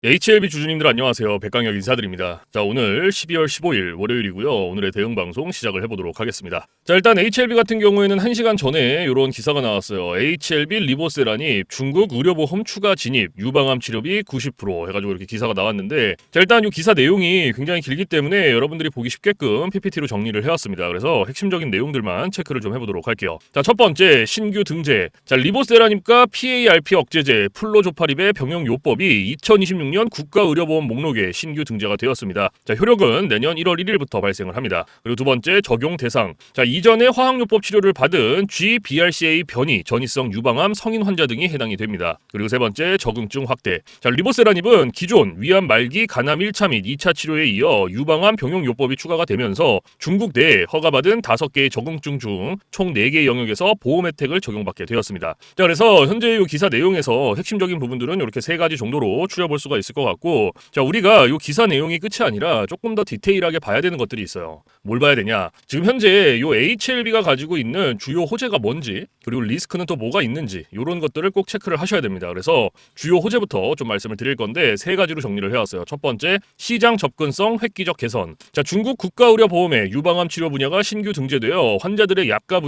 HLB 주주님들 안녕하세요. 백강혁 인사드립니다. 자, 오늘 12월 15일 월요일이고요. 오늘의 대응 방송 시작을 해보도록 하겠습니다. 자, 일단 HLB 같은 경우에는 1시간 전에 이런 기사가 나왔어요. HLB 리보세라니 중국 의료보험 추가 진입, 유방암 치료비 90% 해가지고 이렇게 기사가 나왔는데, 자, 일단 이 기사 내용이 굉장히 길기 때문에 여러분들이 보기 쉽게끔 PPT로 정리를 해왔습니다. 그래서 핵심적인 내용들만 체크를 좀 해보도록 할게요. 자, 첫 번째 신규 등재. 자, 리보세라님과 PARP 억제제 플로조파립의 병용요법이 2026년 국가의료보험 목록에 신규 등재가 되었습니다. 자, 효력은 내년 1월 1일부터 발생을 합니다. 그리고 두 번째 적용 대상. 자, 이전에 화학요법 치료를 받은 GBRCA 변이 전이성 유방암 성인 환자 등이 해당이 됩니다. 그리고 세 번째 적응증 확대. 자, 리보세라닙은 기존 위암 말기 간암 1차 및 2차 치료에 이어 유방암 병용요법이 추가가 되면서 중국 내에 허가받은 5개의 적응증 중 총 4개 영역에서 보험 혜택을 적용받게 되었습니다. 자, 그래서 현재 이 기사 내용에서 핵심적인 부분들은 이렇게 3가지 정도로 추려볼 수가 있을 것 같고, 자, 우리가 이 기사 내용이 끝이 아니라 조금 더 디테일하게 봐야 되는 것들이 있어요. 뭘 봐야 되냐? 지금 현재 이 HLB가 가지고 있는 주요 호재가 뭔지, 그리고 리스크는 또 뭐가 있는지, 이런 것들을 꼭 체크를 하셔야 됩니다. 그래서 주요 호재부터 좀 말씀을 드릴 건데 3가지로 정리를 해왔어요. 첫 번째, 시장 접근성 획기적 개선. 자, 중국 국가의료보험의 유방암 치료 분야가 신규 등재되어 환자들의 약가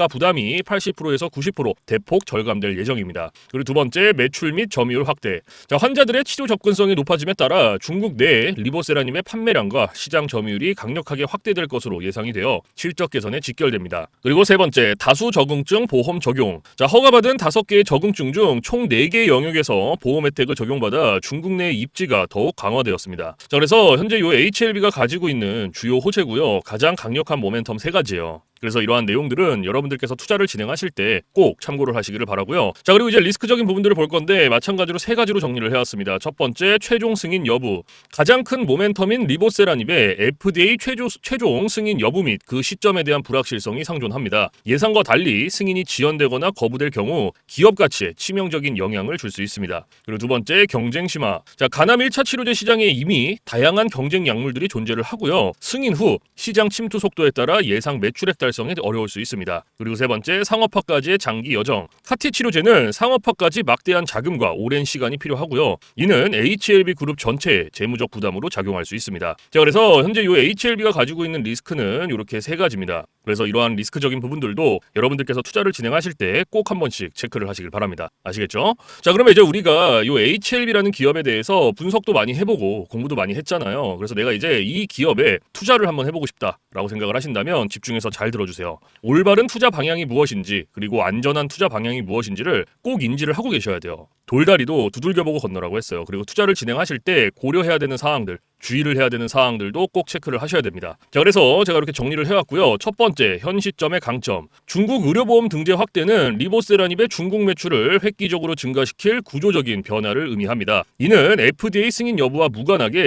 부담이 80%에서 90% 대폭 절감될 예정입니다. 그리고 두 번째, 매출 및 점유율 확대. 자, 환자들의 치료 접근성이 높아짐에 따라 중국 내 리보세라님의 판매량과 시장 점유율이 강력하게 확대될 것으로 예상이 되어 실적 개선에 직결됩니다. 그리고 세 번째, 다수 적응증 보험 적용. 자, 허가받은 5개의 적응증 중 총 4개 영역에서 보험 혜택을 적용받아 중국 내 입지가 더욱 강화되었습니다. 자, 그래서 현재 이 HLB가 가지고 있는 주요 호재고요. 가장 강력한 모멘텀 3가지예요. 그래서 이러한 내용들은 여러분들께서 투자를 진행하실 때 꼭 참고를 하시기를 바라고요. 자, 그리고 이제 리스크적인 부분들을 볼 건데 마찬가지로 3가지로 정리를 해왔습니다. 첫 번째, 최종 승인 여부. 가장 큰 모멘텀인 리보세라닙의 FDA 최종 승인 여부 및 그 시점에 대한 불확실성이 상존합니다. 예상과 달리 승인이 지연되거나 거부될 경우 기업 가치에 치명적인 영향을 줄 수 있습니다. 그리고 두 번째, 경쟁 심화. 자, 간암 1차 치료제 시장에 이미 다양한 경쟁 약물들이 존재를 하고요. 승인 후 시장 침투 속도에 따라 예상 매출액 달성이 어려울 수 있습니다. 그리고 세 번째, 상업화까지의 장기 여정. 카티 치료제는 상업화까지 막대한 자금과 오랜 시간이 필요하고요. 이는 HLB 그룹 전체의 재무적 부담으로 작용할 수 있습니다. 자, 그래서 현재 이 HLB가 가지고 있는 리스크는 이렇게 3가지입니다. 그래서 이러한 리스크적인 부분들도 여러분들께서 투자를 진행하실 때 꼭 한 번씩 체크를 하시길 바랍니다. 아시겠죠? 자, 그러면 이제 우리가 이 HLB라는 기업에 대해서 분석도 많이 해보고 공부도 많이 했잖아요. 그래서 내가 이제 이 기업에 투자를 한번 해보고 싶다라고 생각을 하신다면 집중해서 잘 들어주세요. 올바른 투자 방향이 무엇인지, 그리고 안전한 투자 방향이 무엇인지를 꼭 인지를 하고 계셔야 돼요. 돌다리도 두들겨보고 건너라고 했어요. 그리고 투자를 진행하실 때 고려해야 되는 사항들, 주의를 해야 되는 사항들도 꼭 체크를 하셔야 됩니다. 자, 그래서 제가 이렇게 정리를 해왔고요. 첫 번째, 현 시점의 강점. 중국 의료보험 등재 확대는 리보세라닙의 중국 매출을 획기적으로 증가시킬 구조적인 변화를 의미합니다. 이는 FDA 승인 여부와 무관하게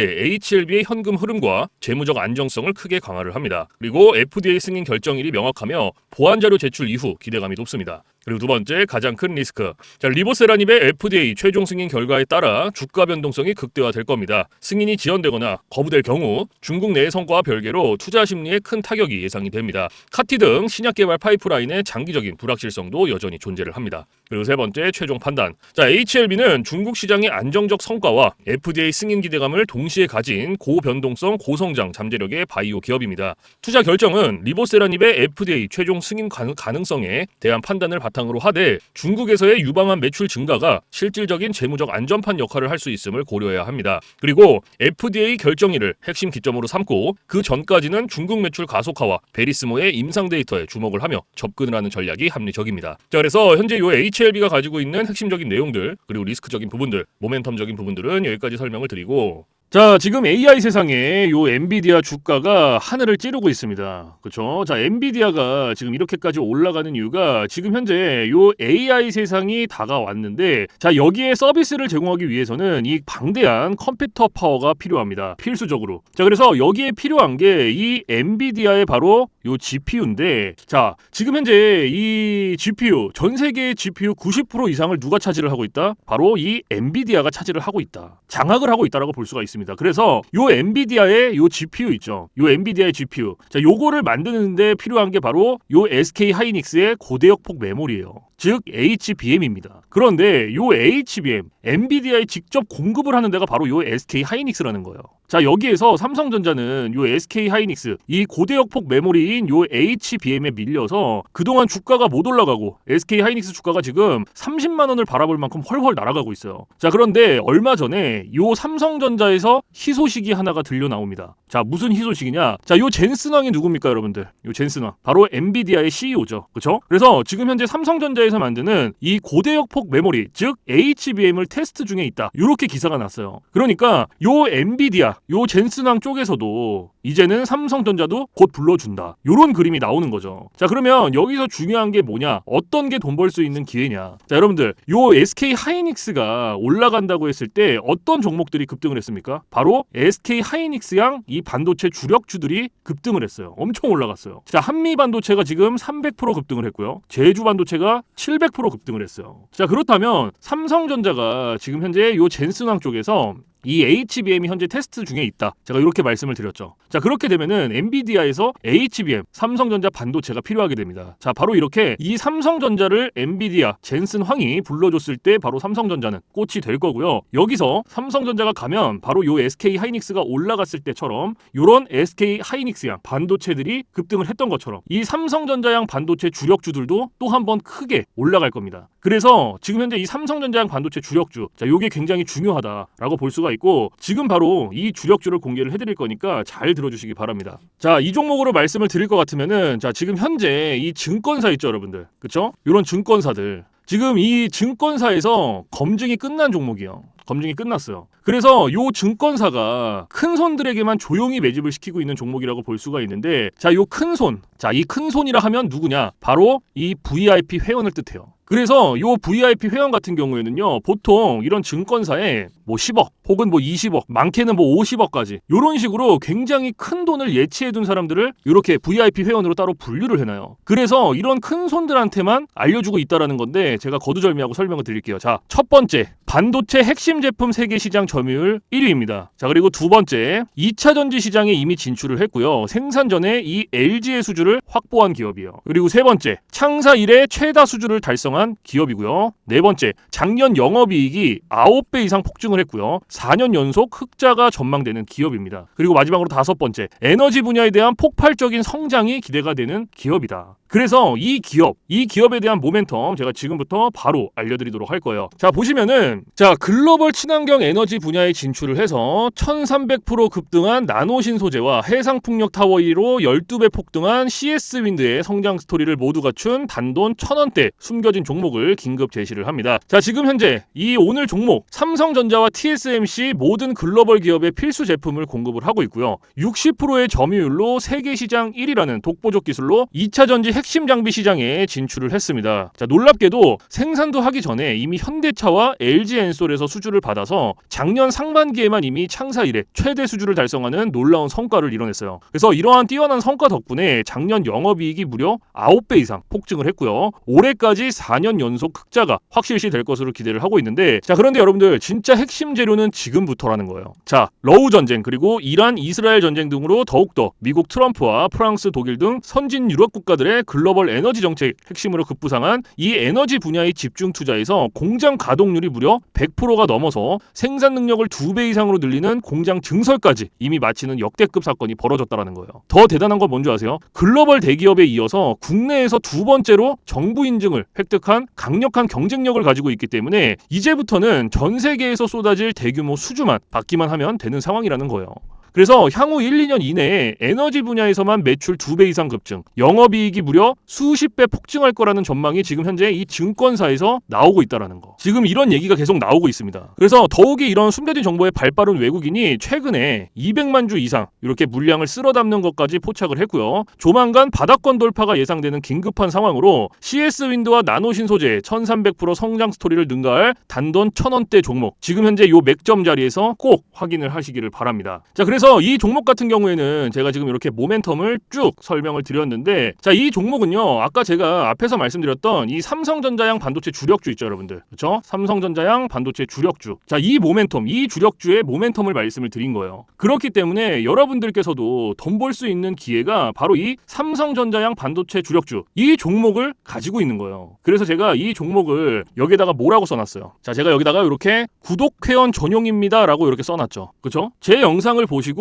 HLB의 현금 흐름과 재무적 안정성을 크게 강화를 합니다. 그리고 FDA 승인 결정일이 명확하며 보완자료 제출 이후 기대감이 높습니다. 그리고 두 번째, 가장 큰 리스크. 자, 리보세라닙의 FDA 최종 승인 결과에 따라 주가 변동성이 극대화될 겁니다. 승인이 지연되거나 거부될 경우 중국 내의 성과와 별개로 투자 심리에 큰 타격이 예상이 됩니다. 카티 등 신약 개발 파이프라인의 장기적인 불확실성도 여전히 존재를 합니다. 그리고 세 번째, 최종 판단. 자, HLB는 중국 시장의 안정적 성과와 FDA 승인 기대감을 동시에 가진 고변동성 고성장 잠재력의 바이오 기업입니다. 투자 결정은 리보세라닙의 FDA 최종 승인 가능성에 대한 판단을 바탕으로 하되 중국에서의 유방암 매출 증가가 실질적인 재무적 안전판 역할을 할 수 있음을 고려해야 합니다. 그리고 FDA 결정일을 핵심 기점으로 삼고 그 전까지는 중국 매출 가속화와 베리스모의 임상 데이터에 주목을 하며 접근을 하는 전략이 합리적입니다. 자, 그래서 현재 이 HLB가 가지고 있는 핵심적인 내용들, 그리고 리스크적인 부분들, 모멘텀적인 부분들은 여기까지 설명을 드리고, 자, 지금 AI 세상에 요 엔비디아 주가가 하늘을 찌르고 있습니다. 그렇죠? 자, 엔비디아가 지금 이렇게까지 올라가는 이유가 지금 현재 요 AI 세상이 다가왔는데, 자, 여기에 서비스를 제공하기 위해서는 이 방대한 컴퓨터 파워가 필요합니다. 필수적으로. 자, 그래서 여기에 필요한 게 이 엔비디아의 바로 요 GPU인데, 자, 지금 현재 이 GPU, 전 세계의 GPU 90% 이상을 누가 차지를 하고 있다? 바로 이 엔비디아가 차지를 하고 있다. 장악을 하고 있다라고 볼 수가 있습니다. 그래서 요 엔비디아의 요 GPU 있죠. 요 엔비디아의 GPU. 자, 요거를 만드는데 필요한 게 바로 요 SK 하이닉스의 고대역폭 메모리예요. 즉 HBM입니다. 그런데 요 HBM, 엔비디아에 직접 공급을 하는 데가 바로 요 SK 하이닉스라는 거예요. 자, 여기에서 삼성전자는 요 SK 하이닉스, 이 고대역폭 메모리인 요 HBM에 밀려서 그동안 주가가 못 올라가고 SK 하이닉스 주가가 지금 30만 원을 바라볼 만큼 헐헐 날아가고 있어요. 자, 그런데 얼마 전에 요 삼성전자에서 희소식이 하나가 들려 나옵니다. 자, 무슨 희소식이냐? 자, 요 젠슨 왕이 누굽니까, 여러분들? 요 젠슨 왕. 바로 엔비디아의 CEO죠. 그렇죠? 그래서 지금 현재 삼성전자에서 만드는 이 고대역폭 메모리, 즉 HBM을 테스트 중에 있다. 요렇게 기사가 났어요. 그러니까 요 엔비디아, 요 젠슨 왕 쪽에서도 이제는 삼성전자도 곧 불러준다. 요런 그림이 나오는 거죠. 자, 그러면 여기서 중요한 게 뭐냐? 어떤 게 돈 벌 수 있는 기회냐? 자, 여러분들, 요 SK 하이닉스가 올라간다고 했을 때 어떤 종목들이 급등을 했습니까? 바로 SK 하이닉스양 이 반도체 주력주들이 급등을 했어요. 엄청 올라갔어요. 자, 한미 반도체가 지금 300% 급등을 했고요. 제주 반도체가 700% 급등을 했어요. 자, 그렇다면 삼성전자가 지금 현재 요 젠슨왕 쪽에서 이 HBM이 현재 테스트 중에 있다. 제가 이렇게 말씀을 드렸죠. 자, 그렇게 되면은 엔비디아에서 HBM, 삼성전자 반도체가 필요하게 됩니다. 자, 바로 이렇게 이 삼성전자를 엔비디아, 젠슨 황이 불러줬을 때 바로 삼성전자는 꽃이 될 거고요. 여기서 삼성전자가 가면 바로 요 SK 하이닉스가 올라갔을 때처럼 요런 SK 하이닉스양 반도체들이 급등을 했던 것처럼 이 삼성전자양 반도체 주력주들도 또 한 번 크게 올라갈 겁니다. 그래서 지금 현재 이 삼성전자양 반도체 주력주, 자, 요게 굉장히 중요하다라고 볼 수가 있고 지금 바로 이 주력주를 공개를 해드릴 거니까 잘 들어주시기 바랍니다. 자, 이 종목으로 말씀을 드릴 것 같으면은 자, 지금 현재 이 증권사 있죠, 여러분들, 그쵸? 이런 증권사들 지금 이 증권사에서 검증이 끝난 종목이에요. 검증이 끝났어요. 그래서 요 증권사가 큰 손들에게만 조용히 매집을 시키고 있는 종목이라고 볼 수가 있는데 자, 요 큰 손, 자, 이 큰 손이라 하면 누구냐? 바로 이 VIP 회원을 뜻해요. 그래서 요 VIP 회원 같은 경우에는요, 보통 이런 증권사에 뭐 10억 혹은 뭐 20억, 많게는 뭐 50억까지 요런 식으로 굉장히 큰 돈을 예치해둔 사람들을 이렇게 VIP 회원으로 따로 분류를 해놔요. 그래서 이런 큰 손들한테만 알려주고 있다라는 건데 제가 거두절미하고 설명을 드릴게요. 자, 첫 번째, 반도체 핵심 제품 세계 시장 점유율 1위입니다. 자, 그리고 두 번째, 2차 전지 시장에 이미 진출을 했고요. 생산 전에 이 LG의 수주를 확보한 기업이에요. 그리고 세 번째, 창사 이래 최다 수주를 달성한 기업이고요. 네 번째, 작년 영업이익이 9배 이상 폭증을 했고요. 4년 연속 흑자가 전망되는 기업입니다. 그리고 마지막으로 다섯 번째, 에너지 분야에 대한 폭발적인 성장이 기대가 되는 기업이다. 그래서 이 기업에 대한 모멘텀 제가 지금부터 바로 알려드리도록 할 거예요. 자, 보시면은 자, 글로벌 친환경 에너지 분야에 진출을 해서 1300% 급등한 나노신 소재와 해상풍력 타워 1위로 12배 폭등한 CS윈드의 성장 스토리를 모두 갖춘 단돈 1000원대 숨겨진 종목을 긴급 제시를 합니다. 자, 지금 현재 이 오늘 종목 삼성전자와 TSMC 모든 글로벌 기업의 필수 제품을 공급을 하고 있고요. 60%의 점유율로 세계 시장 1위라는 독보적 기술로 2차 전지 핵심 장비 시장에 진출을 했습니다. 자, 놀랍게도 생산도 하기 전에 이미 현대차와 LG엔솔에서 수주를 받아서 작년 상반기에만 이미 창사 이래 최대 수주를 달성하는 놀라운 성과를 이뤄냈어요. 그래서 이러한 뛰어난 성과 덕분에 작년 영업이익이 무려 9배 이상 폭증을 했고요. 올해까지 4년 연속 흑자가 확실시 될 것으로 기대를 하고 있는데 자, 그런데 여러분들 진짜 핵심 재료는 지금부터라는 거예요. 자, 러우 전쟁 그리고 이란 이스라엘 전쟁 등으로 더욱더 미국 트럼프와 프랑스 독일 등 선진 유럽 국가들의 글로벌 에너지 정책 핵심으로 급부상한 이 에너지 분야의 집중 투자에서 공장 가동률이 무려 100%가 넘어서 생산 능력을 2배 이상으로 늘리는 공장 증설까지 이미 마치는 역대급 사건이 벌어졌다라는 거예요. 더 대단한 건 뭔지 아세요? 글로벌 대기업에 이어서 국내에서 두 번째로 정부 인증을 획득한 강력한 경쟁력을 가지고 있기 때문에 이제부터는 전 세계에서 쏟아질 대규모 수주만 받기만 하면 되는 상황이라는 거예요. 그래서 향후 1, 2년 이내에 에너지 분야에서만 매출 2배 이상 급증, 영업이익이 무려 수십 배 폭증할 거라는 전망이 지금 현재 이 증권사에서 나오고 있다는 거. 지금 이런 얘기가 계속 나오고 있습니다. 그래서 더욱이 이런 숨겨진 정보에 발빠른 외국인이 최근에 200만 주 이상 이렇게 물량을 쓸어 담는 것까지 포착을 했고요. 조만간 바닥권 돌파가 예상되는 긴급한 상황으로 CS윈드와 나노신 소재 1300% 성장 스토리를 능가할 단돈 1000원대 종목, 지금 현재 요 맥점 자리에서 꼭 확인을 하시기를 바랍니다. 자, 그래서 그래서 이 종목 같은 경우에는 제가 지금 이렇게 모멘텀을 쭉 설명을 드렸는데, 자, 이 종목은요, 아까 제가 앞에서 말씀드렸던 이 삼성전자양 반도체 주력주 있죠, 여러분들. 그렇죠? 삼성전자양 반도체 주력주. 자, 이 모멘텀, 이 주력주의 모멘텀을 말씀을 드린 거예요. 그렇기 때문에 여러분들께서도 돈 벌 수 있는 기회가 바로 이 삼성전자양 반도체 주력주, 이 종목을 가지고 있는 거예요. 그래서 제가 이 종목을 여기다가 뭐라고 써놨어요. 자, 제가 여기다가 이렇게 구독 회원 전용입니다 라고 이렇게 써놨죠. 그쵸? 제 영상을 보시고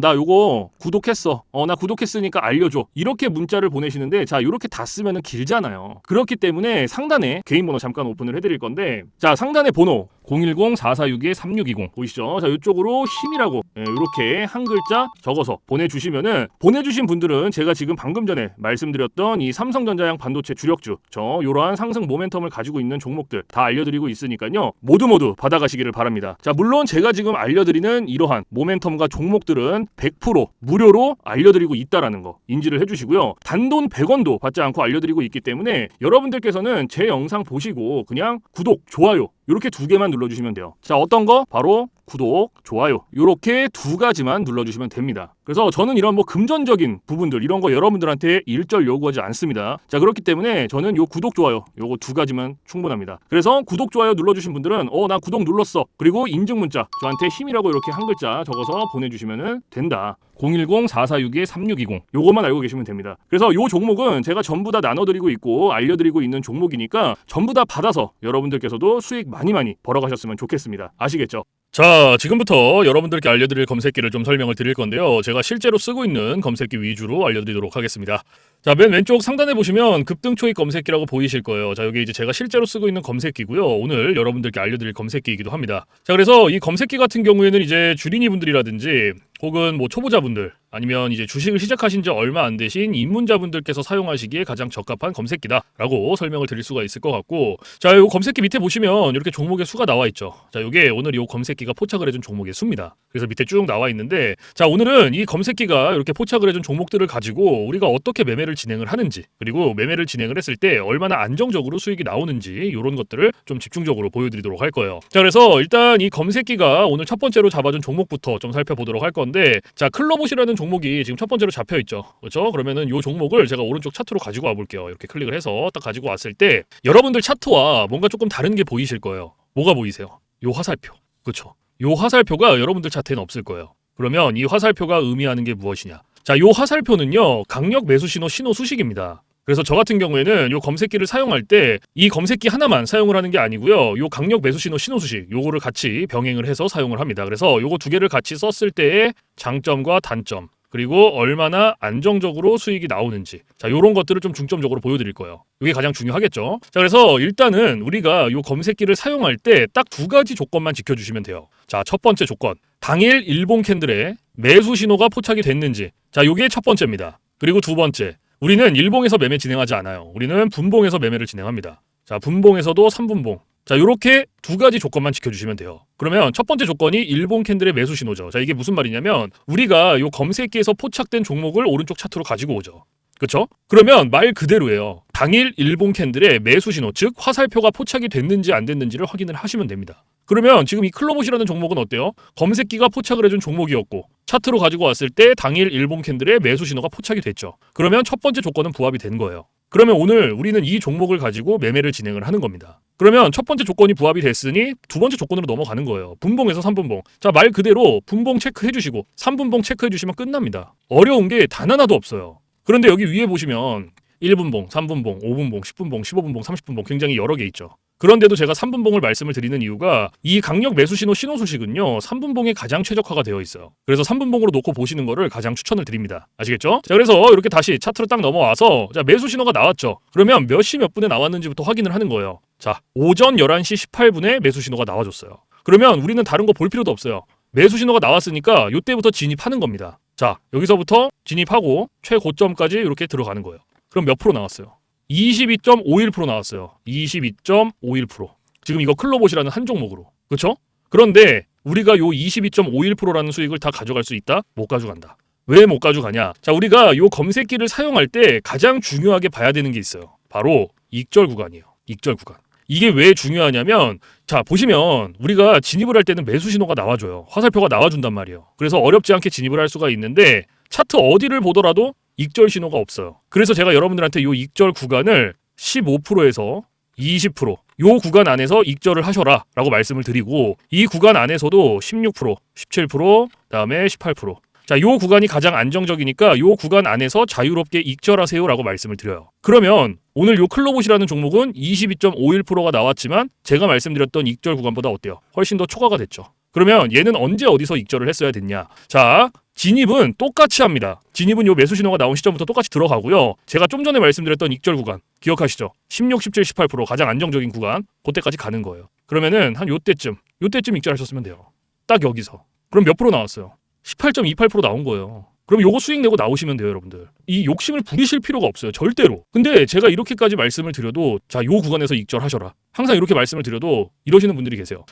나 요거 구독했어, 나 구독했으니까 알려줘, 이렇게 문자를 보내시는데, 자, 이렇게 다 쓰면은 길잖아요. 그렇기 때문에 상단에 개인 번호 잠깐 오픈을 해드릴 건데, 자, 상단에 번호 010-4462-3620 보이시죠? 자, 이쪽으로 힘이라고 이렇게 한 글자 적어서 보내주시면은, 보내주신 분들은 제가 지금 방금 전에 말씀드렸던 이 삼성전자양 반도체 주력주, 이러한 상승 모멘텀을 가지고 있는 종목들 다 알려드리고 있으니까요, 모두 받아가시기를 바랍니다. 자, 물론 제가 지금 알려드리는 이러한 모멘텀과 종목들은 100% 무료로 알려드리고 있다라는 거 인지를 해주시고요. 단돈 100원도 받지 않고 알려드리고 있기 때문에 여러분들께서는 제 영상 보시고 그냥 구독, 좋아요 이렇게 두 개만 눌러주시면 돼요. 자, 어떤 거? 바로 구독, 좋아요 이렇게 두 가지만 눌러주시면 됩니다. 그래서 저는 이런 뭐 금전적인 부분들 이런 거 여러분들한테 일절 요구하지 않습니다. 자, 그렇기 때문에 저는 요 구독, 좋아요 요거 두 가지만 충분합니다. 그래서 구독, 좋아요 눌러주신 분들은 나 구독 눌렀어, 그리고 인증 문자 저한테 힘이라고 이렇게 한 글자 적어서 보내주시면 된다. 010-4462-3620 요것만 알고 계시면 됩니다. 그래서 요 종목은 제가 전부 다 나눠드리고 있고 알려드리고 있는 종목이니까 전부 다 받아서 여러분들께서도 수익 많이 벌어가셨으면 좋겠습니다. 아시겠죠? 자, 지금부터 여러분들께 알려드릴 검색기를 좀 설명을 드릴 건데요. 제가 실제로 쓰고 있는 검색기 위주로 알려드리도록 하겠습니다. 자, 맨 왼쪽 상단에 보시면 급등 초입 검색기라고 보이실 거예요. 자, 여기 이제 제가 실제로 쓰고 있는 검색기고요. 오늘 여러분들께 알려드릴 검색기이기도 합니다. 자, 그래서 이 검색기 같은 경우에는 이제 주린이 분들이라든지 혹은 뭐 초보자분들 아니면 이제 주식을 시작하신 지 얼마 안 되신 입문자분들께서 사용하시기에 가장 적합한 검색기다라고 설명을 드릴 수가 있을 것 같고, 자, 요 검색기 밑에 보시면 이렇게 종목의 수가 나와 있죠. 자, 요게 오늘 요 검색기가 포착을 해준 종목의 수입니다. 그래서 밑에 쭉 나와 있는데, 자, 오늘은 이 검색기가 이렇게 포착을 해준 종목들을 가지고 우리가 어떻게 매매를 진행을 하는지, 그리고 매매를 진행을 했을 때 얼마나 안정적으로 수익이 나오는지 이런 것들을 좀 집중적으로 보여드리도록 할 거예요. 자, 그래서 일단 이 검색기가 오늘 첫 번째로 잡아준 종목부터 좀 살펴보도록 할 건데, 자, 클로봇이라는 종목이 지금 첫 번째로 잡혀 있죠. 그렇죠? 그러면은 이 종목을 제가 오른쪽 차트로 가지고 와 볼게요. 이렇게 클릭을 해서 딱 가지고 왔을 때 여러분들 차트와 뭔가 조금 다른 게 보이실 거예요. 뭐가 보이세요? 요 화살표. 그렇죠? 요 화살표가 여러분들 차트에는 없을 거예요. 그러면 이 화살표가 의미하는 게 무엇이냐? 자, 요 화살표는요, 강력 매수 신호 수식입니다. 그래서 저 같은 경우에는 요 검색기를 사용할 때 이 검색기 하나만 사용을 하는 게 아니고요, 요 강력 매수 신호 수식 요거를 같이 병행을 해서 사용을 합니다. 그래서 요거 두 개를 같이 썼을 때의 장점과 단점, 그리고 얼마나 안정적으로 수익이 나오는지, 자, 요런 것들을 좀 중점적으로 보여드릴 거예요. 이게 가장 중요하겠죠. 자, 그래서 일단은 우리가 요 검색기를 사용할 때 딱 두 가지 조건만 지켜주시면 돼요. 자, 첫 번째 조건, 당일 일봉 캔들에 매수 신호가 포착이 됐는지. 자, 요게 첫 번째입니다. 그리고 두 번째, 우리는 일봉에서 매매 진행하지 않아요. 우리는 분봉에서 매매를 진행합니다. 자, 분봉에서도 3분봉. 자, 요렇게 두 가지 조건만 지켜주시면 돼요. 그러면 첫 번째 조건이 일봉 캔들의 매수 신호죠. 자, 이게 무슨 말이냐면 우리가 요 검색기에서 포착된 종목을 오른쪽 차트로 가지고 오죠. 그렇죠? 그러면 말 그대로예요. 당일 일봉 캔들의 매수 신호, 즉 화살표가 포착이 됐는지 안 됐는지를 확인을 하시면 됩니다. 그러면 지금 이 클로봇이라는 종목은 어때요? 검색기가 포착을 해준 종목이었고 차트로 가지고 왔을 때 당일 일봉 캔들의 매수 신호가 포착이 됐죠. 그러면 첫 번째 조건은 부합이 된 거예요. 그러면 오늘 우리는 이 종목을 가지고 매매를 진행을 하는 겁니다. 그러면 첫 번째 조건이 부합이 됐으니 두 번째 조건으로 넘어가는 거예요. 분봉에서 3분봉. 자, 말 그대로 분봉 체크해 주시고 3분봉 체크해 주시면 끝납니다. 어려운 게 단 하나도 없어요. 그런데 여기 위에 보시면 1분봉, 3분봉, 5분봉, 10분봉, 15분봉, 30분봉 굉장히 여러 개 있죠. 그런데도 제가 3분봉을 말씀을 드리는 이유가 이 강력 매수 신호 수식은요 3분봉에 가장 최적화가 되어 있어요. 그래서 3분봉으로 놓고 보시는 거를 가장 추천을 드립니다. 아시겠죠? 자, 그래서 이렇게 다시 차트로 딱 넘어와서 자, 매수 신호가 나왔죠. 그러면 몇 시 몇 분에 나왔는지부터 확인을 하는 거예요. 자, 오전 11시 18분에 매수 신호가 나와줬어요. 그러면 우리는 다른 거 볼 필요도 없어요. 매수 신호가 나왔으니까 이때부터 진입하는 겁니다. 자, 여기서부터 진입하고 최고점까지 이렇게 들어가는 거예요. 그럼 몇 프로 나왔어요? 22.51% 나왔어요. 22.51%. 지금 이거 클로봇이라는 한 종목으로. 그렇죠? 그런데 우리가 요 22.51%라는 수익을 다 가져갈 수 있다? 못 가져간다. 왜 못 가져가냐? 자, 우리가 요 검색기를 사용할 때 가장 중요하게 봐야 되는 게 있어요. 바로 익절 구간이에요. 익절 구간. 이게 왜 중요하냐면 자 보시면 우리가 진입을 할 때는 매수 신호가 나와줘요. 화살표가 나와준단 말이에요. 그래서 어렵지 않게 진입을 할 수가 있는데 차트 어디를 보더라도 익절 신호가 없어요. 그래서 제가 여러분들한테 이 익절 구간을 15%에서 20%, 요 구간 안에서 익절을 하셔라 라고 말씀을 드리고 이 구간 안에서도 16%, 17%, 그다음에 18%. 자, 요 구간이 가장 안정적이니까 요 구간 안에서 자유롭게 익절하세요 라고 말씀을 드려요. 그러면 오늘 요 클로봇이라는 종목은 22.51%가 나왔지만 제가 말씀드렸던 익절 구간보다 어때요? 훨씬 더 초과가 됐죠. 그러면 얘는 언제 어디서 익절을 했어야 됐냐? 자, 진입은 똑같이 합니다. 진입은 요 매수 신호가 나온 시점부터 똑같이 들어가고요. 제가 좀 전에 말씀드렸던 익절 구간 기억하시죠? 16, 17, 18% 가장 안정적인 구간 그때까지 가는 거예요. 그러면은 한 요때쯤 익절하셨으면 돼요. 딱 여기서. 그럼 몇 프로 나왔어요? 18.28% 나온 거예요. 그럼 요거 수익 내고 나오시면 돼요, 여러분들. 이 욕심을 부리실 필요가 없어요, 절대로. 근데 제가 이렇게까지 말씀을 드려도 자, 요 구간에서 익절하셔라. 항상 이렇게 말씀을 드려도 이러시는 분들이 계세요.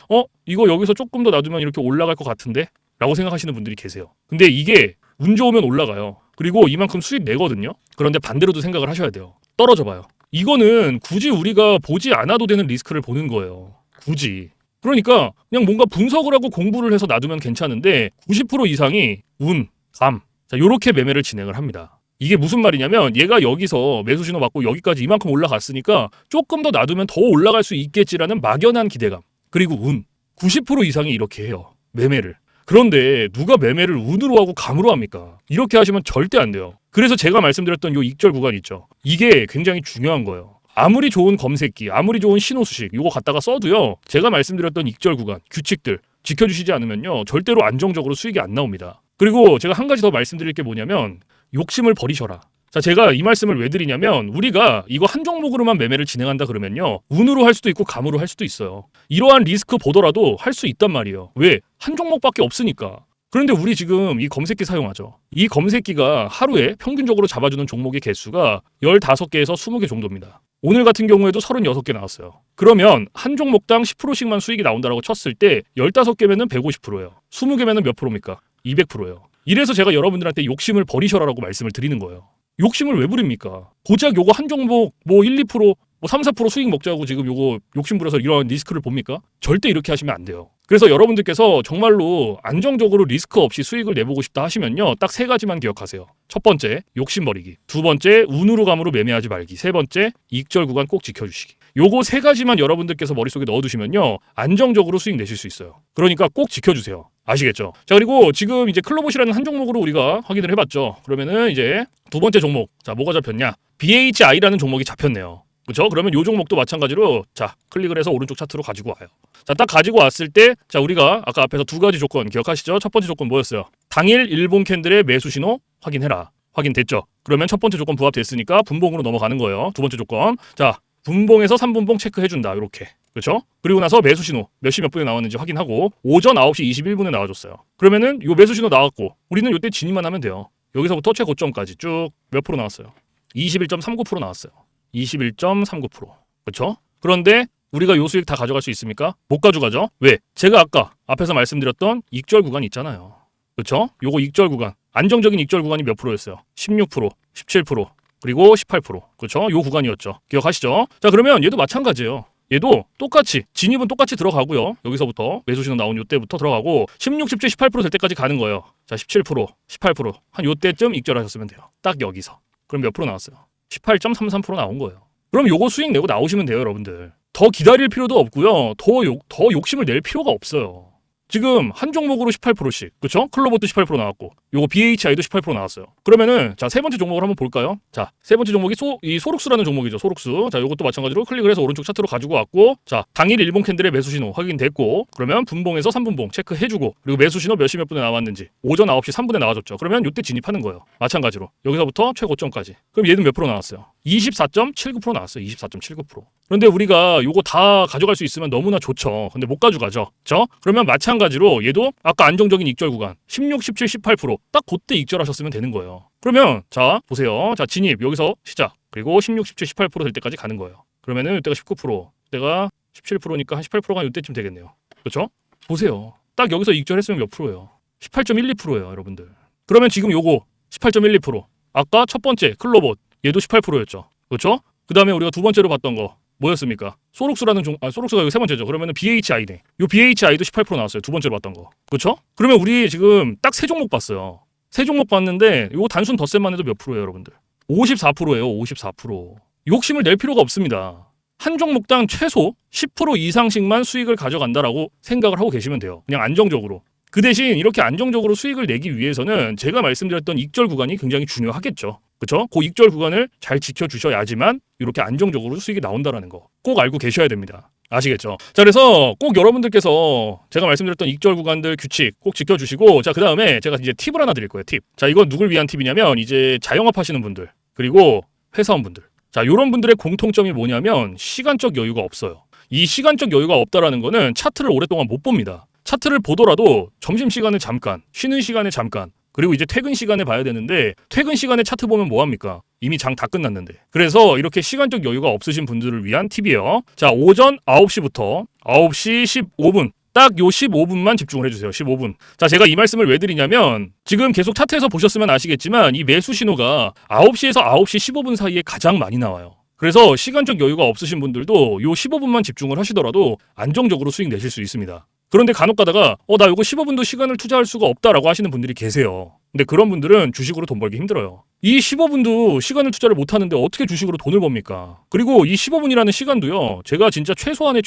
이거 여기서 조금 더 놔두면 이렇게 올라갈 것 같은데? 라고 생각하시는 분들이 계세요. 근데 이게 운 좋으면 올라가요. 그리고 이만큼 수익 내거든요. 그런데 반대로도 생각을 하셔야 돼요. 떨어져 봐요. 이거는 굳이 우리가 보지 않아도 되는 리스크를 보는 거예요. 굳이. 그러니까 그냥 뭔가 분석을 하고 공부를 해서 놔두면 괜찮은데 90% 이상이 운, 감, 자 요렇게 매매를 진행을 합니다. 이게 무슨 말이냐면 얘가 여기서 매수 신호 받고 여기까지 이만큼 올라갔으니까 조금 더 놔두면 더 올라갈 수 있겠지라는 막연한 기대감. 그리고 운, 90% 이상이 이렇게 해요. 매매를. 그런데 누가 매매를 운으로 하고 감으로 합니까? 이렇게 하시면 절대 안 돼요. 그래서 제가 말씀드렸던 요 익절 구간 있죠. 이게 굉장히 중요한 거예요. 아무리 좋은 검색기, 아무리 좋은 신호 수식 요거 갖다가 써도요. 제가 말씀드렸던 익절 구간, 규칙들 지켜주시지 않으면요. 절대로 안정적으로 수익이 안 나옵니다. 그리고 제가 한 가지 더 말씀드릴 게 뭐냐면 욕심을 버리셔라. 자, 제가 이 말씀을 왜 드리냐면 우리가 이거 한 종목으로만 매매를 진행한다 그러면요. 운으로 할 수도 있고 감으로 할 수도 있어요. 이러한 리스크 보더라도 할 수 있단 말이에요. 왜? 한 종목밖에 없으니까. 그런데 우리 지금 이 검색기 사용하죠. 이 검색기가 하루에 평균적으로 잡아주는 종목의 개수가 15개에서 20개 정도입니다. 오늘 같은 경우에도 36개 나왔어요. 그러면 한 종목당 10%씩만 수익이 나온다고 쳤을 때 15개면은 150%예요. 20개면은 몇 프로입니까? 200%예요. 이래서 제가 여러분들한테 욕심을 버리셔라라고 말씀을 드리는 거예요. 욕심을 왜 부립니까? 고작 요거 한 종목 뭐 1, 2%, 뭐 3, 4% 수익 먹자고 지금 요거 욕심 부려서 이런 리스크를 봅니까? 절대 이렇게 하시면 안 돼요. 그래서 여러분들께서 정말로 안정적으로 리스크 없이 수익을 내보고 싶다 하시면요. 딱 3가지만 기억하세요. 첫 번째, 욕심 버리기. 두 번째, 운으로 감으로 매매하지 말기. 세 번째, 익절 구간 꼭 지켜주시기. 요거 3가지만 여러분들께서 머릿속에 넣어두시면요. 안정적으로 수익 내실 수 있어요. 그러니까 꼭 지켜주세요. 아시겠죠? 자, 그리고 지금 이제 클로봇이라는 한 종목으로 우리가 확인을 해봤죠. 그러면은 이제 두 번째 종목. 자, 뭐가 잡혔냐? BHI라는 종목이 잡혔네요. 그렇죠? 그러면 요 종목도 마찬가지로 자, 클릭을 해서 오른쪽 차트로 가지고 와요. 자, 딱 가지고 왔을 때 자, 우리가 아까 앞에서 2가지 조건 기억하시죠? 첫 번째 조건 뭐였어요? 당일 일본 캔들의 매수 신호 확인해라. 확인됐죠? 그러면 첫 번째 조건 부합됐으니까 분봉으로 넘어가는 거예요. 두 번째 조건. 자, 분봉에서 3분봉 체크해준다. 이렇게. 그렇죠? 그리고 나서 매수 신호 몇 시 몇 분에 나왔는지 확인하고 오전 9시 21분에 나와줬어요. 그러면은 요 매수 신호 나왔고 우리는 요때 진입만 하면 돼요. 여기서부터 최고점까지 쭉 몇 프로 나왔어요? 21.39% 나왔어요. 21.39%. 그렇죠? 그런데 우리가 요 수익 다 가져갈 수 있습니까? 못 가져가죠? 왜? 제가 아까 앞에서 말씀드렸던 익절 구간 있잖아요. 그렇죠? 요거 익절 구간. 안정적인 익절 구간이 몇 프로였어요? 16%, 17%, 그리고 18%. 그렇죠? 요 구간이었죠. 기억하시죠? 자, 그러면 얘도 마찬가지예요. 얘도 똑같이 진입은 똑같이 들어가고요. 여기서부터 매수 신호 나온 요때부터 들어가고 16, 17, 18%될 때까지 가는 거예요. 자, 17%, 18% 한 요때쯤 익절하셨으면 돼요. 딱 여기서. 그럼 몇 프로 나왔어요? 18.33% 나온 거예요. 그럼 요거 수익 내고 나오시면 돼요, 여러분들. 더 기다릴 필요도 없고요. 더 욕심을 낼 필요가 없어요. 지금 한 종목으로 18%씩, 그렇죠? 클로봇도 18% 나왔고, 요거 BHI도 18% 나왔어요. 그러면은 자, 세 번째 종목을 한번 볼까요? 자, 세 번째 종목이 소룩스라는 종목이죠. 소룩스. 자, 요것도 마찬가지로 클릭을 해서 오른쪽 차트로 가지고 왔고, 자, 당일 일본 캔들의 매수 신호 확인됐고, 그러면 분봉에서 3분봉 체크해주고, 그리고 매수 신호 몇 시 몇 분에 나왔는지 오전 9시 3분에 나와줬죠. 그러면 요때 진입하는 거예요. 마찬가지로 여기서부터 최고점까지. 그럼 얘는 몇 프로 나왔어요? 24.79% 나왔어요. 24.79%. 그런데 우리가 요거 다 가져갈 수 있으면 너무나 좋죠. 근데 못 가져가죠. 그렇죠? 그러면 마찬가지로 얘도 아까 안정적인 익절 구간 16, 17, 18%딱 그때 익절하셨으면 되는 거예요. 그러면 자, 보세요. 자, 진입 여기서 시작. 그리고 16, 17, 18%될 때까지 가는 거예요. 그러면은 이때가 19%, 이때가 17%니까 한 18%가 이때쯤 되겠네요. 그렇죠? 보세요. 딱 여기서 익절했으면 몇 프로예요? 18.12%예요, 여러분들. 그러면 지금 요거 18.12%. 아까 첫 번째 클로봇 얘도 18%였죠. 그렇죠? 그 다음에 우리가 두 번째로 봤던 거 뭐였습니까? 소록스라는 소록스가 여기 세 번째죠. 그러면은 BHI네. 요 BHI도 18% 나왔어요. 두 번째로 봤던 거. 그렇죠? 그러면 우리 지금 딱 세 종목 봤어요. 세 종목 봤는데 요거 단순 덧셈만 해도 몇 프로예요, 여러분들? 54%예요. 54%. 욕심을 낼 필요가 없습니다. 한 종목당 최소 10% 이상씩만 수익을 가져간다라고 생각을 하고 계시면 돼요. 그냥 안정적으로. 그 대신 이렇게 안정적으로 수익을 내기 위해서는 제가 말씀드렸던 익절 구간이 굉장히 중요하겠죠. 그렇죠? 그 익절 구간을 잘 지켜주셔야지만 이렇게 안정적으로 수익이 나온다는 거 꼭 알고 계셔야 됩니다. 아시겠죠? 자, 그래서 꼭 여러분들께서 제가 말씀드렸던 익절 구간들 규칙 꼭 지켜주시고, 자, 그 다음에 제가 이제 팁을 하나 드릴 거예요. 팁. 자, 이건 누굴 위한 팁이냐면 이제 자영업 하시는 분들 그리고 회사원분들. 자, 요런 분들의 공통점이 뭐냐면 시간적 여유가 없어요. 이 시간적 여유가 없다라는 거는 차트를 오랫동안 못 봅니다. 차트를 보더라도 점심시간에 잠깐, 쉬는 시간에 잠깐, 그리고 이제 퇴근 시간에 봐야 되는데 퇴근 시간에 차트 보면 뭐합니까? 이미 장 다 끝났는데. 그래서 이렇게 시간적 여유가 없으신 분들을 위한 팁이에요. 자, 오전 9시부터 9시 15분. 딱 요 15분만 집중을 해주세요. 15분. 자, 제가 이 말씀을 왜 드리냐면 지금 계속 차트에서 보셨으면 아시겠지만 이 매수 신호가 9시에서 9시 15분 사이에 가장 많이 나와요. 그래서 시간적 여유가 없으신 분들도 요 15분만 집중을 하시더라도 안정적으로 수익 내실 수 있습니다. 그런데 간혹 가다가 나 요거 15분도 시간을 투자할 수가 없다라고 하시는 분들이 계세요. 근데 그런 분들은 주식으로 돈 벌기 힘들어요. 이 15분도 시간을 투자를 못 하는데 어떻게 주식으로 돈을 법니까? 그리고 이 15분이라는 시간도요. 제가 진짜 최소한의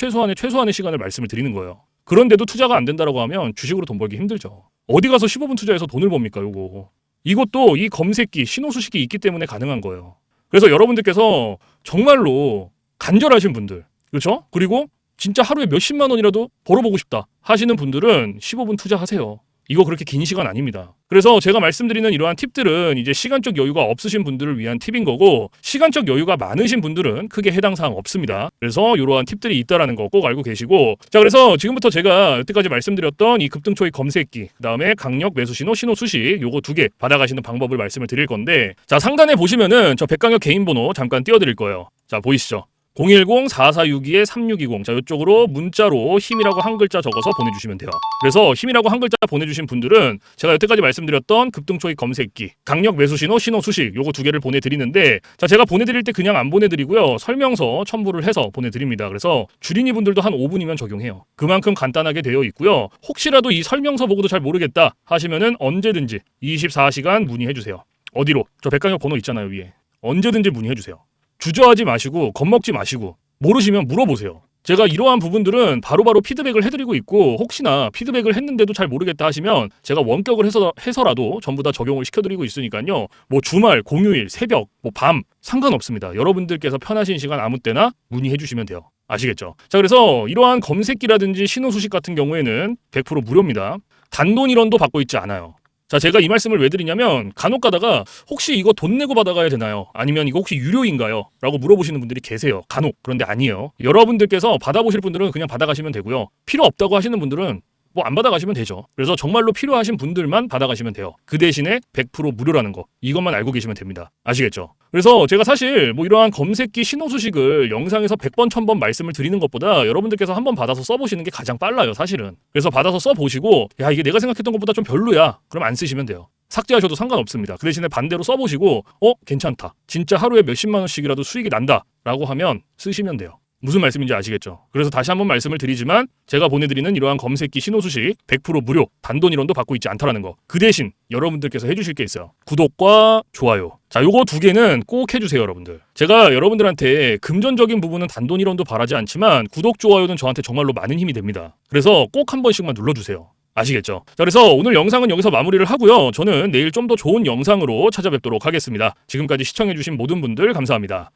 시간을 말씀을 드리는 거예요. 그런데도 투자가 안 된다라고 하면 주식으로 돈 벌기 힘들죠. 어디 가서 15분 투자해서 돈을 법니까, 요거. 이것도 이 검색기, 신호수식이 있기 때문에 가능한 거예요. 그래서 여러분들께서 정말로 간절하신 분들, 그렇죠? 그리고 진짜 하루에 몇십만 원이라도 벌어보고 싶다 하시는 분들은 15분 투자하세요. 이거 그렇게 긴 시간 아닙니다. 그래서 제가 말씀드리는 이러한 팁들은 이제 시간적 여유가 없으신 분들을 위한 팁인 거고, 시간적 여유가 많으신 분들은 크게 해당 사항 없습니다. 그래서 이러한 팁들이 있다라는 거 꼭 알고 계시고, 자, 그래서 지금부터 제가 여태까지 말씀드렸던 이 급등초의 검색기, 그다음에 강력 매수 신호, 신호 수식 요거 두 개 받아가시는 방법을 말씀을 드릴 건데, 자, 상단에 보시면은 저 백강혁 개인 번호 잠깐 띄워드릴 거예요. 자, 보이시죠? 010-4462-3620. 자, 이쪽으로 문자로 힘이라고 한 글자 적어서 보내주시면 돼요. 그래서 힘이라고 한 글자 보내주신 분들은 제가 여태까지 말씀드렸던 급등초익 검색기, 강력 매수신호, 신호 수식 요거 두 개를 보내드리는데, 자, 제가 보내드릴 때 그냥 안 보내드리고요. 설명서 첨부를 해서 보내드립니다. 그래서 주린이 분들도 한 5분이면 적용해요. 그만큼 간단하게 되어 있고요. 혹시라도 이 설명서 보고도 잘 모르겠다 하시면은 언제든지 24시간 문의해주세요. 어디로? 저 백강혁 번호 있잖아요, 위에. 언제든지 문의해주세요. 주저하지 마시고 겁먹지 마시고 모르시면 물어보세요. 제가 이러한 부분들은 바로바로 피드백을 해드리고 있고, 혹시나 피드백을 했는데도 잘 모르겠다 하시면 제가 원격을 해서라도 전부 다 적용을 시켜드리고 있으니까요. 뭐 주말, 공휴일, 새벽, 뭐 밤 상관없습니다. 여러분들께서 편하신 시간 아무 때나 문의해 주시면 돼요. 아시겠죠? 자, 그래서 이러한 검색기라든지 신호 수식 같은 경우에는 100% 무료입니다. 단돈 1원도 받고 있지 않아요. 자, 제가 이 말씀을 왜 드리냐면 간혹 가다가 혹시 이거 돈 내고 받아가야 되나요? 아니면 이거 혹시 유료인가요? 라고 물어보시는 분들이 계세요. 간혹. 그런데 아니에요. 여러분들께서 받아보실 분들은 그냥 받아가시면 되고요. 필요 없다고 하시는 분들은 뭐 안 받아가시면 되죠. 그래서 정말로 필요하신 분들만 받아가시면 돼요. 그 대신에 100% 무료라는 거, 이것만 알고 계시면 됩니다. 아시겠죠? 그래서 제가 사실 뭐 이러한 검색기 신호 수식을 영상에서 100번 1000번 말씀을 드리는 것보다 여러분들께서 한번 받아서 써보시는 게 가장 빨라요, 사실은. 그래서 받아서 써보시고 야, 이게 내가 생각했던 것보다 좀 별로야, 그럼 안 쓰시면 돼요. 삭제하셔도 상관없습니다. 그 대신에 반대로 써보시고 괜찮다, 진짜 하루에 몇십만 원씩이라도 수익이 난다 라고 하면 쓰시면 돼요. 무슨 말씀인지 아시겠죠? 그래서 다시 한번 말씀을 드리지만 제가 보내드리는 이러한 검색기 신호 수식 100% 무료, 단돈 1원도 받고 있지 않다라는 거. 그 대신 여러분들께서 해주실 게 있어요. 구독과 좋아요. 자, 요거 두 개는 꼭 해주세요, 여러분들. 제가 여러분들한테 금전적인 부분은 단돈 1원도 바라지 않지만 구독, 좋아요는 저한테 정말로 많은 힘이 됩니다. 그래서 꼭 한 번씩만 눌러주세요. 아시겠죠? 자, 그래서 오늘 영상은 여기서 마무리를 하고요. 저는 내일 좀 더 좋은 영상으로 찾아뵙도록 하겠습니다. 지금까지 시청해주신 모든 분들 감사합니다.